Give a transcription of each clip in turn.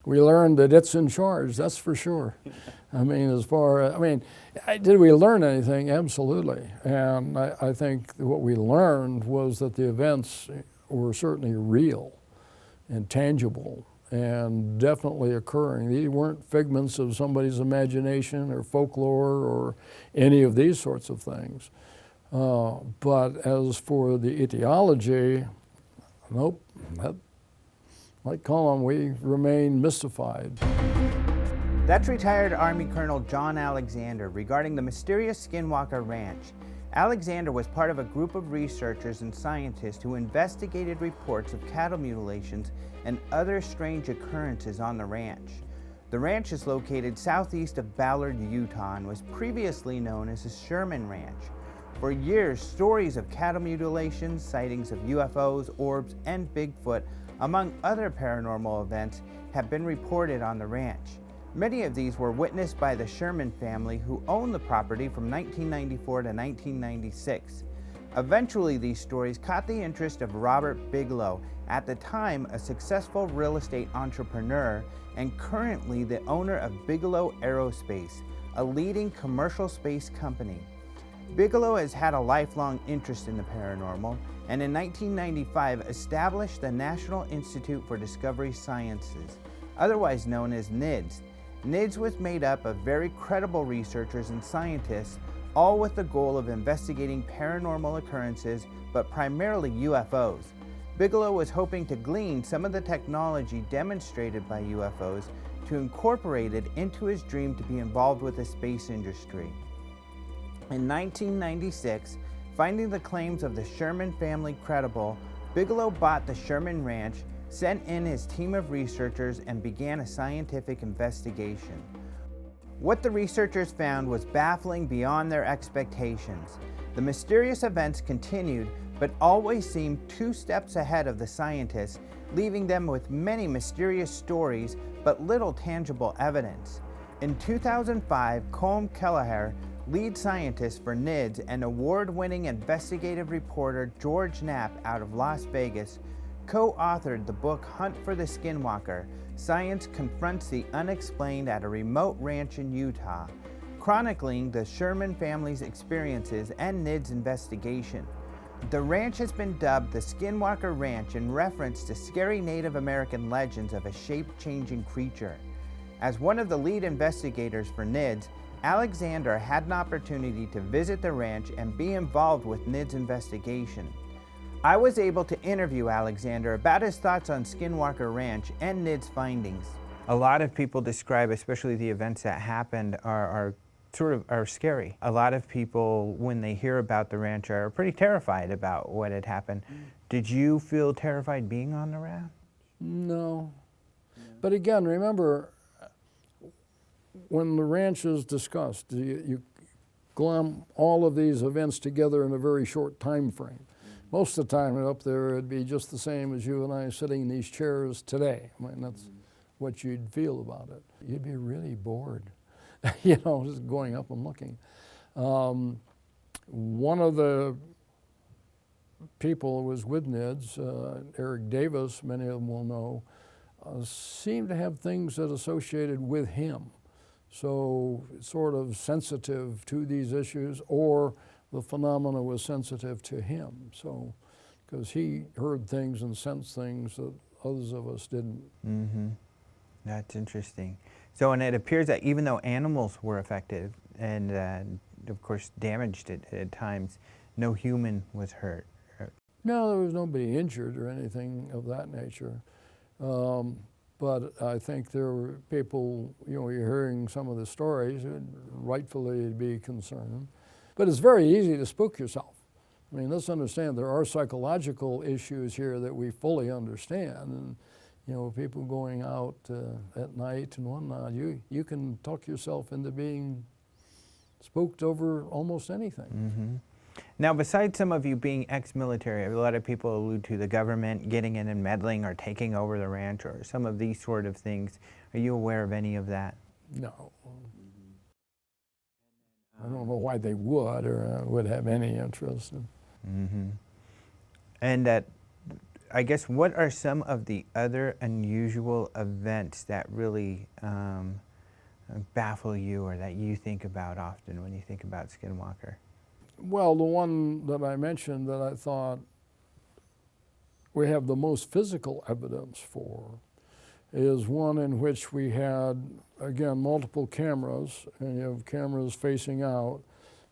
we learned that it's in charge, that's for sure. I mean, did we learn anything? Absolutely. And I think what we learned was that the events were certainly real and tangible and definitely occurring. These weren't figments of somebody's imagination or folklore or any of these sorts of things. But as for the etiology, nope, like Colin, we remain mystified. That's retired Army Colonel John Alexander regarding the mysterious Skinwalker Ranch. Alexander was part of a group of researchers and scientists who investigated reports of cattle mutilations and other strange occurrences on the ranch. The ranch is located southeast of Ballard, Utah, and was previously known as the Sherman Ranch. For years, stories of cattle mutilations, sightings of UFOs, orbs, and Bigfoot, among other paranormal events, have been reported on the ranch. Many of these were witnessed by the Sherman family, who owned the property from 1994 to 1996. Eventually, these stories caught the interest of Robert Bigelow, at the time a successful real estate entrepreneur and currently the owner of Bigelow Aerospace, a leading commercial space company. Bigelow has had a lifelong interest in the paranormal, and in 1995 established the National Institute for Discovery Sciences, otherwise known as NIDS. NIDS was made up of very credible researchers and scientists, all with the goal of investigating paranormal occurrences, but primarily UFOs. Bigelow was hoping to glean some of the technology demonstrated by UFOs to incorporate it into his dream to be involved with the space industry. In 1996, finding the claims of the Sherman family credible, Bigelow bought the Sherman Ranch, sent in his team of researchers, and began a scientific investigation. What the researchers found was baffling beyond their expectations. The mysterious events continued, but always seemed 2 steps ahead of the scientists, leaving them with many mysterious stories, but little tangible evidence. In 2005, Colm Kelleher, lead scientist for NIDS, and award-winning investigative reporter George Knapp out of Las Vegas, co-authored the book Hunt for the Skinwalker: Science Confronts the Unexplained at a Remote Ranch in Utah, chronicling the Sherman family's experiences and NIDS' investigation. The ranch has been dubbed the Skinwalker Ranch in reference to scary Native American legends of a shape-changing creature. As one of the lead investigators for NIDS, Alexander had an opportunity to visit the ranch and be involved with NIDS' investigation. I was able to interview Alexander about his thoughts on Skinwalker Ranch and NIDS' findings. A lot of people describe, especially the events that happened, are scary. A lot of people, when they hear about the ranch, are pretty terrified about what had happened. Did you feel terrified being on the ranch? No. But again, remember, when the ranch is discussed, you glom all of these events together in a very short time frame. Most of the time up there, it'd be just the same as you and I sitting in these chairs today. I mean, that's what you'd feel about it. You'd be really bored, you know, just going up and looking. One of the people who was with NIDS, Eric Davis, many of them will know, seemed to have things that associated with him. So sort of sensitive to these issues, or the phenomena was sensitive to him. So, because he heard things and sensed things that others of us didn't. Mm-hmm. That's interesting. So, and it appears that even though animals were affected and of course damaged at times, no human was hurt. No, there was nobody injured or anything of that nature. But I think there were people, you know, you're hearing some of the stories, and rightfully be concerned. But it's very easy to spook yourself. I mean, let's understand there are psychological issues here that we fully understand. And, you know, people going out at night and whatnot, you can talk yourself into being spooked over almost anything. Mm-hmm. Now, besides some of you being ex-military, a lot of people allude to the government getting in and meddling or taking over the ranch or some of these sort of things. Are you aware of any of that? No. I don't know why they would or would have any interest. Mm-hmm. And that I guess, what are some of the other unusual events that really baffle you or that you think about often when you think about Skinwalker? Well, the one that I mentioned that I thought we have the most physical evidence for is one in which we had, again, multiple cameras, and you have cameras facing out,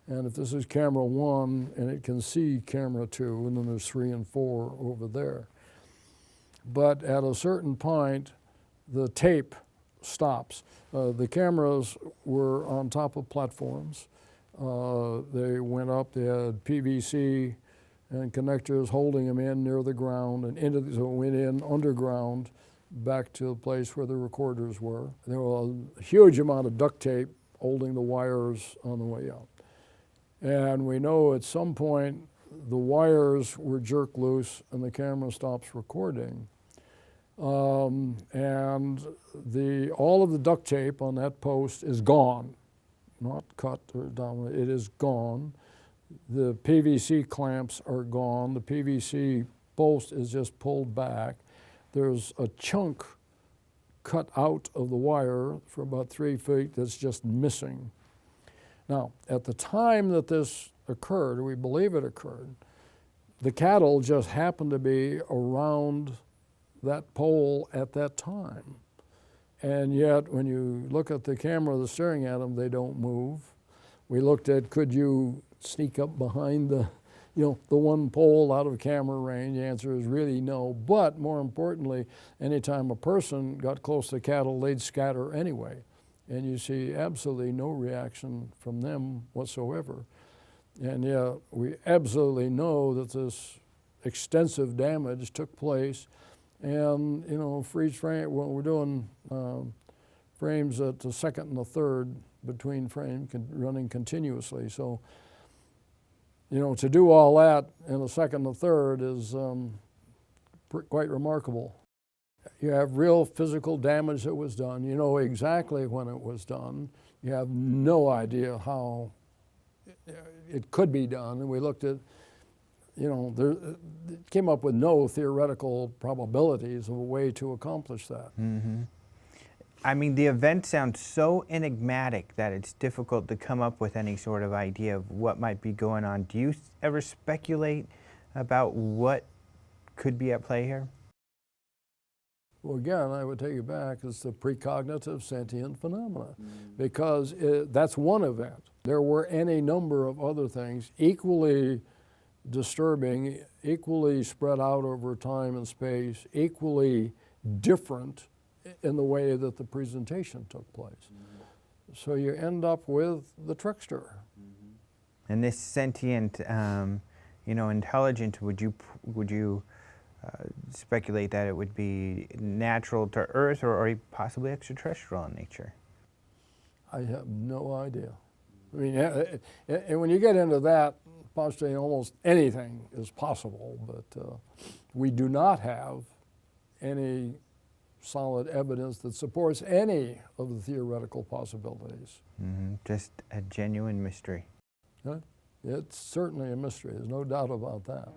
and if this is camera 1, and it can see camera 2, and then there's 3 and 4 over there. But at a certain point, the tape stops. The cameras were on top of platforms. They went up, they had PVC and connectors holding them in near the ground, and so it went in underground back to the place where the recorders were. There was a huge amount of duct tape holding the wires on the way out. And we know at some point the wires were jerked loose and the camera stops recording. And all of the duct tape on that post is gone, not cut or down, it is gone. The PVC clamps are gone. The PVC post is just pulled back. There's a chunk cut out of the wire for about 3 feet that's just missing. Now, at the time that this occurred, we believe it occurred, the cattle just happened to be around that pole at that time. And yet, when you look at the camera that's staring at them, they don't move. We looked at, could you sneak up behind the one pole out of camera range? The answer is really no. But more importantly, anytime a person got close to cattle, they'd scatter anyway. And you see absolutely no reaction from them whatsoever. And yeah, we absolutely know that this extensive damage took place. And, freeze frame, well, we're doing frames at the second and the third between frames running continuously. So, to do all that in a second and a third is quite remarkable. You have real physical damage that was done. You know exactly when it was done. You have no idea how it could be done. And we looked at, it came up with no theoretical probabilities of a way to accomplish that. Mm-hmm. I mean, the event sounds so enigmatic that it's difficult to come up with any sort of idea of what might be going on. Do you ever speculate about what could be at play here? Well, again, I would take you back. It's the precognitive sentient phenomena, because that's one event. There were any number of other things equally disturbing, equally spread out over time and space, equally different in the way that the presentation took place. So you end up with the trickster. And this sentient, intelligence, would you speculate that it would be natural to Earth or possibly extraterrestrial in nature? I have no idea. I mean, and when you get into that, postulating almost anything is possible, but we do not have any solid evidence that supports any of the theoretical possibilities. Just a genuine mystery. It's certainly a mystery, there's no doubt about that.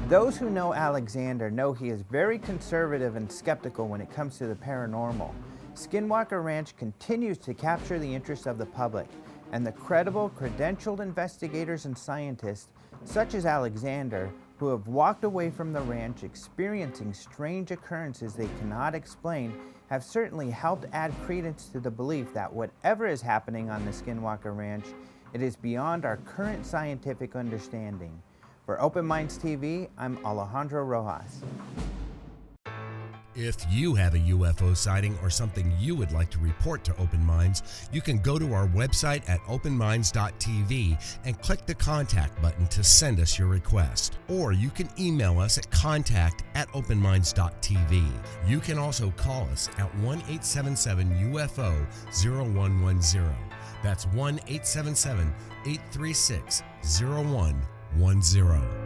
Those who know Alexander know he is very conservative and skeptical when it comes to the paranormal. Skinwalker Ranch continues to capture the interest of the public, and the credible, credentialed investigators and scientists, such as Alexander, who have walked away from the ranch experiencing strange occurrences they cannot explain, have certainly helped add credence to the belief that whatever is happening on the Skinwalker Ranch, it is beyond our current scientific understanding. For Open Minds TV, I'm Alejandro Rojas. If you have a UFO sighting or something you would like to report to Open Minds, you can go to our website at openminds.tv and click the contact button to send us your request. Or you can email us at contact@openminds.tv. You can also call us at 1-877-UFO-0110. That's 1-877-836-0110.